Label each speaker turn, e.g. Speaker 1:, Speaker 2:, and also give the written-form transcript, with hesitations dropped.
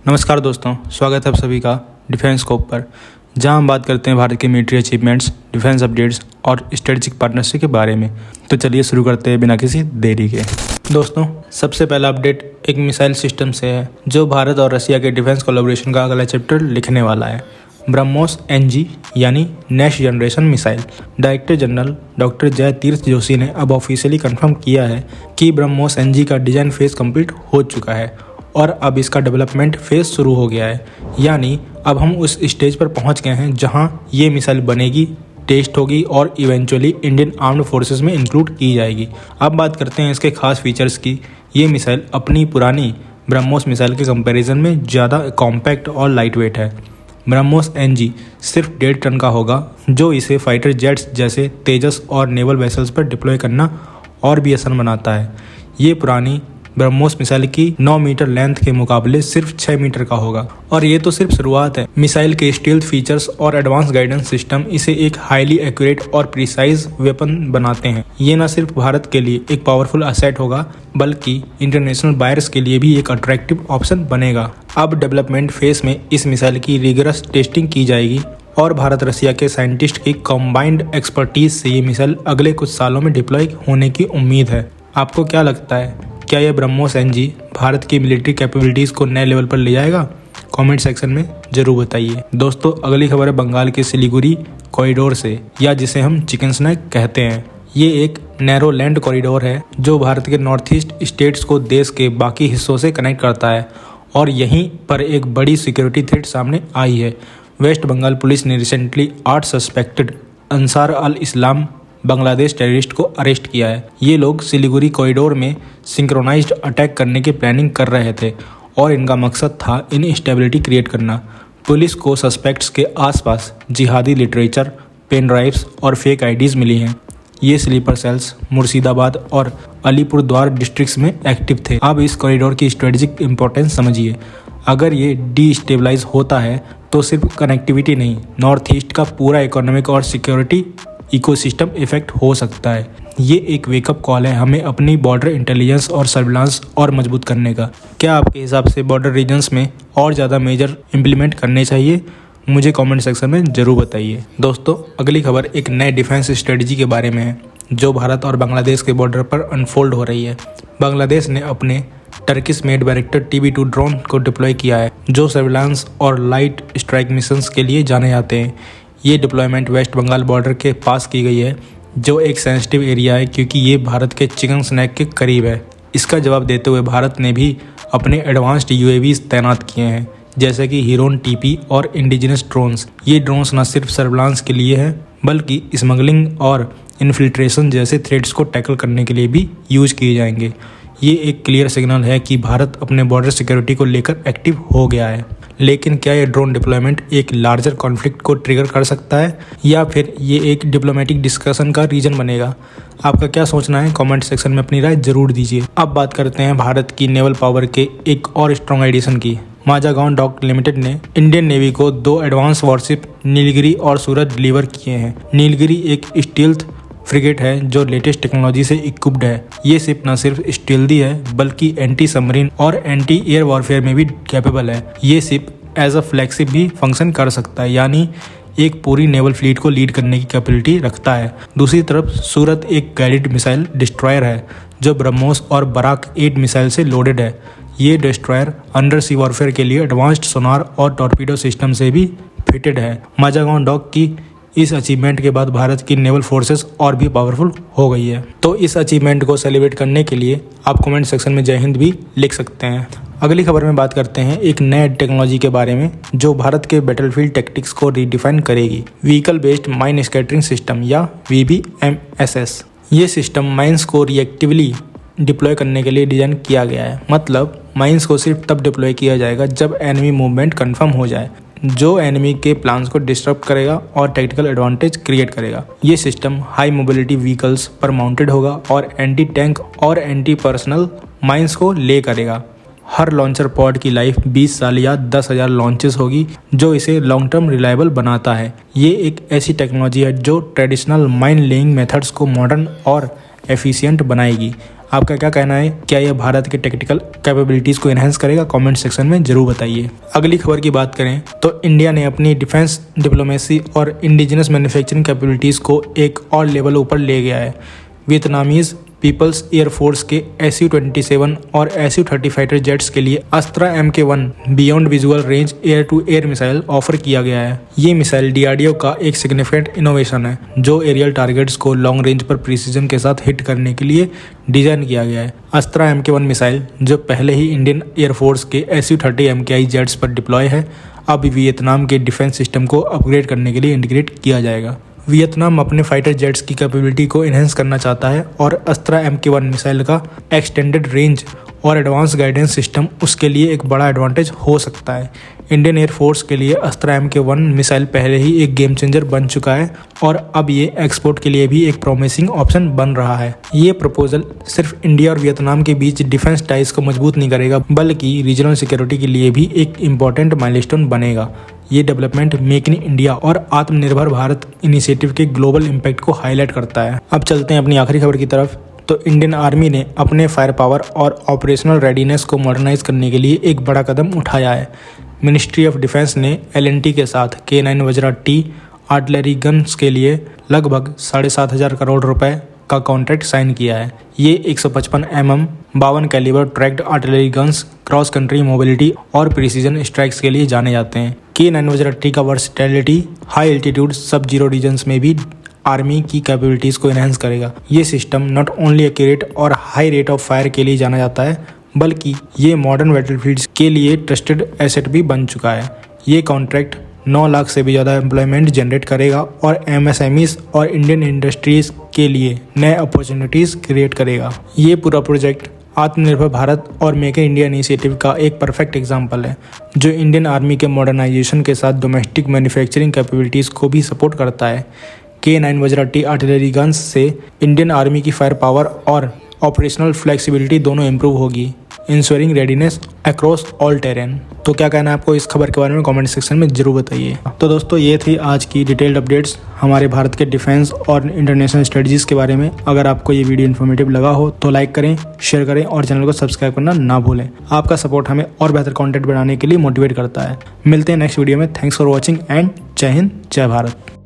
Speaker 1: नमस्कार दोस्तों, स्वागत है आप सभी का डिफेंस स्कोप पर, जहां हम बात करते हैं भारत के मिलिट्री अचीवमेंट्स, डिफेंस अपडेट्स और स्ट्रेटेजिक पार्टनरशिप के बारे में। तो चलिए शुरू करते हैं बिना किसी देरी के। दोस्तों, सबसे पहला अपडेट एक मिसाइल सिस्टम से है जो भारत और रसिया के डिफेंस कोलैबोरेशन का अगला चैप्टर लिखने वाला है। ब्रह्मोस NG यानी next generation missile. Director general doctor जय तीर्थ जोशी ने अब ऑफिशियली कंफर्म किया है कि ब्रह्मोस NG का डिजाइन फेज कंप्लीट हो चुका है और अब इसका डेवलपमेंट फेज शुरू हो गया है। यानी अब हम उस स्टेज पर पहुंच गए हैं जहां ये मिसाइल बनेगी, टेस्ट होगी और इवेंचुअली इंडियन आर्म्ड फोर्सेस में इंक्लूड की जाएगी। अब बात करते हैं इसके खास फीचर्स की। ये मिसाइल अपनी पुरानी ब्रह्मोस मिसाइल के कंपैरिजन में ज़्यादा कॉम्पैक्ट और लाइट वेट है। ब्रह्मोस NG सिर्फ 1.5 टन का होगा, जो इसे फाइटर जेट्स जैसे तेजस और नेवल वेसल्स पर डिप्लॉय करना और भी आसान बनाता है। ये पुरानी ब्रह्मोस मिसाइल की 9 मीटर लेंथ के मुकाबले सिर्फ 6 मीटर का होगा। और ये तो सिर्फ शुरुआत है। मिसाइल के स्टील्थ फीचर्स और एडवांस गाइडेंस सिस्टम इसे एक हाईली एक्यूरेट और प्रिसाइज वेपन बनाते हैं। ये न सिर्फ भारत के लिए एक पावरफुल असेट होगा, बल्कि इंटरनेशनल बायर्स के लिए भी एक अट्रैक्टिव ऑप्शन बनेगा। अब डेवलपमेंट फेज में इस मिसाइल की रिगरस टेस्टिंग की जाएगी और भारत रसिया के साइंटिस्ट की कंबाइंड एक्सपर्टीज से ये मिसाइल अगले कुछ सालों में डिप्लॉय होने की उम्मीद है। आपको क्या लगता है, क्या यह ब्रह्मोस NG भारत की मिलिट्री कैपेबिलिटीज़ को नए लेवल पर ले जाएगा? कमेंट सेक्शन में ज़रूर बताइए। दोस्तों, अगली खबर है बंगाल के सिलीगुड़ी कॉरिडोर से, या जिसे हम चिकन स्नैक कहते हैं। ये एक नैरो लैंड कॉरिडोर है जो भारत के नॉर्थ ईस्ट स्टेट्स को देश के बाकी हिस्सों से कनेक्ट करता है और यहीं पर एक बड़ी सिक्योरिटी थ्रेट सामने आई है। वेस्ट बंगाल पुलिस ने रिसेंटली 8 सस्पेक्टेड अंसार अल इस्लाम बांग्लादेश टेररिस्ट को अरेस्ट किया है। ये लोग सिलीगुड़ी कॉरिडोर में सिंक्रोनाइज्ड अटैक करने की प्लानिंग कर रहे थे और इनका मकसद था इनस्टेबिलिटी क्रिएट करना। पुलिस को सस्पेक्ट्स के आसपास जिहादी लिटरेचर, पेन ड्राइव्स और फेक IDs मिली हैं। ये स्लीपर सेल्स मुर्शिदाबाद और अलीपुरद्वार डिस्ट्रिक्ट्स में एक्टिव थे। अब इस कॉरिडोर की स्ट्रेटेजिक इंपॉर्टेंस समझिए। अगर ये डीस्टेबलाइज होता है तो सिर्फ कनेक्टिविटी नहीं, नॉर्थ ईस्ट का पूरा इकोनॉमिक और सिक्योरिटी इकोसिस्टम इफेक्ट हो सकता है। ये एक वेकअप कॉल है हमें अपनी बॉर्डर इंटेलिजेंस और सर्विलांस और मजबूत करने का। क्या आपके हिसाब से बॉर्डर रीजन्स में और ज़्यादा मेजर इम्प्लीमेंट करने चाहिए? मुझे कमेंट सेक्शन में ज़रूर बताइए। दोस्तों, अगली खबर एक नए डिफेंस स्ट्रेटजी के बारे में है जो भारत और बांग्लादेश के बॉर्डर पर अनफोल्ड हो रही है। बांग्लादेश ने अपने Turkish made varactor TB2 drone को डिप्लॉय किया है, जो सर्विलांस और लाइट स्ट्राइक मिशंस के लिए जाने जाते हैं। ये डिप्लॉयमेंट वेस्ट बंगाल बॉर्डर के पास की गई है, जो एक सेंसिटिव एरिया है क्योंकि ये भारत के चिकन स्नैक के करीब है। इसका जवाब देते हुए भारत ने भी अपने एडवांस्ड UAVs तैनात किए हैं, जैसे कि हीरोन TP और इंडिजिनस ड्रोन्स। ये ड्रोन्स न सिर्फ सर्विलांस के लिए हैं, बल्कि स्मगलिंग और इन्फिल्ट्रेशन जैसे थ्रेट्स को टैकल करने के लिए भी यूज किए जाएंगे। ये एक क्लियर सिग्नल है कि भारत अपने बॉर्डर सिक्योरिटी को लेकर एक्टिव हो गया है। लेकिन क्या ये ड्रोन डिप्लॉयमेंट एक लार्जर कॉन्फ्लिक्ट को ट्रिगर कर सकता है या फिर ये एक डिप्लोमेटिक डिस्कशन का रीजन बनेगा? आपका क्या सोचना है? कमेंट सेक्शन में अपनी राय जरूर दीजिए। अब बात करते हैं भारत की नेवल पावर के एक और स्ट्रॉन्ग एडिशन की। माजागांव डॉक लिमिटेड ने इंडियन नेवी को 2 एडवांस वॉरशिप नीलगिरी और सूरज डिलीवर किए हैं। नीलगिरी एक स्टील्थ फ्रिगेट है जो लेटेस्ट टेक्नोलॉजी से इक्विप्ड है। ये शिप न सिर्फ स्टील्थी है बल्कि एंटी सबमरीन और एंटी एयर वॉरफेयर में भी कैपेबल है। ये शिप एज अ फ्लैगशिप भी फंक्शन कर सकता है, यानी एक पूरी नेवल फ्लीट को लीड करने की कैपेबिलिटी रखता है। दूसरी तरफ सूरत एक गाइडेड मिसाइल डिस्ट्रॉयर है जो ब्रह्मोस और बराक 8 मिसाइल से लोडेड है। ये डिस्ट्रॉयर अंडर सी वॉरफेयर के लिए एडवांस्ड सोनार और टॉर्पीडो सिस्टम से भी फिटेड है। माजागांव डॉक की इस अचीवमेंट के बाद भारत की नेवल फोर्सेस और भी पावरफुल हो गई है। तो इस अचीवमेंट को सेलिब्रेट करने के लिए आप कमेंट सेक्शन में जय हिंद भी लिख सकते हैं। अगली खबर में बात करते हैं एक नए टेक्नोलॉजी के बारे में जो भारत के बैटलफील्ड टैक्टिक्स को रीडिफाइन करेगी। Vehicle based mine scattering system या VBMSS। ये सिस्टम माइंस को रिएक्टिवली डिप्लॉय करने के लिए डिजाइन किया गया है। मतलब माइंस को सिर्फ तब डिप्लॉय किया जाएगा जब एनिमी मूवमेंट कंफर्म हो जाए, जो एनिमी के प्लान्स को डिस्टर्ब करेगा और टैक्टिकल एडवांटेज क्रिएट करेगा। ये सिस्टम हाई मोबिलिटी व्हीकल्स पर माउंटेड होगा और एंटी टैंक और एंटी पर्सनल माइंस को ले करेगा। हर लॉन्चर पॉड की लाइफ 20 साल या 10,000 लॉन्चेस होगी, जो इसे लॉन्ग टर्म रिलायबल बनाता है। ये एक ऐसी टेक्नोलॉजी है जो ट्रेडिशनल माइन लेइंग मेथड्स को मॉडर्न और एफिशिएंट बनाएगी। आपका क्या कहना है? क्या यह भारत के टेक्निकल कैपेबिलिटीज़ को एनहेंस करेगा? कमेंट सेक्शन में जरूर बताइए। अगली खबर की बात करें तो इंडिया ने अपनी डिफेंस डिप्लोमेसी और इंडिजिनस मैन्युफैक्चरिंग कैपेबिलिटीज़ को एक और लेवल ऊपर ले गया है। वियतनामीज पीपल्स एयरफोर्स के Su-27 और Su-30 फाइटर जेट्स के लिए Astra MK1 beyond visual range air to air missile offer किया गया है। ये मिसाइल DRDO का एक सिग्निफिकेंट इनोवेशन है जो एरियल टारगेट्स को लॉन्ग रेंज पर प्रिसीजन के साथ हिट करने के लिए डिजाइन किया गया है। अस्त्रा MK1 मिसाइल जो पहले ही इंडियन एयरफोर्स के Su-30 MKI जेट्स पर डिप्लॉय है, अब वियतनाम के डिफेंस सिस्टम को अपग्रेड करने के लिए इंटीग्रेट किया जाएगा। वियतनाम अपने फाइटर जेट्स की कैपेबिलिटी को एनहेंस करना चाहता है और अस्त्रा MK1 मिसाइल का एक्सटेंडेड रेंज और एडवांस गाइडेंस सिस्टम उसके लिए एक बड़ा एडवांटेज हो सकता है। इंडियन एयरफोर्स के लिए अस्त्रा MK1 मिसाइल पहले ही एक गेम चेंजर बन चुका है और अब ये एक्सपोर्ट के लिए भी एक प्रॉमिसिंग ऑप्शन बन रहा है। ये प्रपोजल सिर्फ इंडिया और वियतनाम के बीच डिफेंस टाइज को मजबूत नहीं करेगा बल्कि रीजनल सिक्योरिटी के लिए भी एक इम्पॉर्टेंट माइलस्टोन बनेगा। ये डेवलपमेंट मेक इन इंडिया और आत्मनिर्भर भारत इनिशिएटिव के ग्लोबल इम्पैक्ट को हाईलाइट करता है। अब चलते हैं अपनी आखिरी खबर की तरफ। तो इंडियन आर्मी ने अपने फायर पावर और ऑपरेशनल रेडीनेस को मॉडर्नाइज करने के लिए एक बड़ा कदम उठाया है। मिनिस्ट्री ऑफ डिफेंस ने L&T के साथ K9 Vajra T artillery guns के लिए लगभग 7,500 करोड़ रुपए का कॉन्ट्रैक्ट साइन किया है। ये 155 mm 52 calibre tracked artillery guns cross country mobility और प्रिसीजन स्ट्राइक्स के लिए जाने जाते हैं। K9 वज्रा T का versatility high altitude sub zero regions में भी आर्मी की कैपेबिलिटीज़ को एनहेंस करेगा। ये सिस्टम नॉट ओनली एक्यूरेट और हाई रेट ऑफ फायर के लिए जाना जाता है बल्कि ये मॉडर्न बैटलफील्ड्स के लिए ट्रस्टेड एसेट भी बन चुका है। ये कॉन्ट्रैक्ट 9 लाख से भी ज़्यादा एम्प्लॉयमेंट जनरेट करेगा और MSMEs और इंडियन इंडस्ट्रीज़ के लिए नए अपॉर्चुनिटीज़ क्रिएट करेगा। ये पूरा प्रोजेक्ट आत्मनिर्भर भारत और मेक इन इंडिया इनिशिएटिव का एक परफेक्ट एग्जाम्पल है जो इंडियन आर्मी के मॉडर्नाइजेशन के साथ डोमेस्टिक मैन्युफैक्चरिंग कैपेबिलिटीज़ को भी सपोर्ट करता है। K9 Vajra T artillery guns से इंडियन आर्मी की फायर पावर और ऑपरेशनल फ्लेक्सिबिलिटी दोनों इंप्रूव होगी, ensuring readiness across all terrain. तो क्या कहना है आपको इस खबर के बारे में? कमेंट सेक्शन में जरूर बताइए। तो दोस्तों ये थी आज की डिटेल्ड अपडेट्स हमारे भारत के डिफेंस और इंटरनेशनल स्ट्रेटजीज के बारे में। अगर आपको ये वीडियो इन्फॉर्मेटिव लगा हो तो लाइक करें, शेयर करें और चैनल को सब्सक्राइब करना ना भूलें। आपका सपोर्ट हमें और बेहतर कंटेंट बनाने के लिए मोटिवेट करता है। मिलते हैं नेक्स्ट वीडियो में। थैंक्स फॉर वॉचिंग एंड जय हिंद, जय भारत।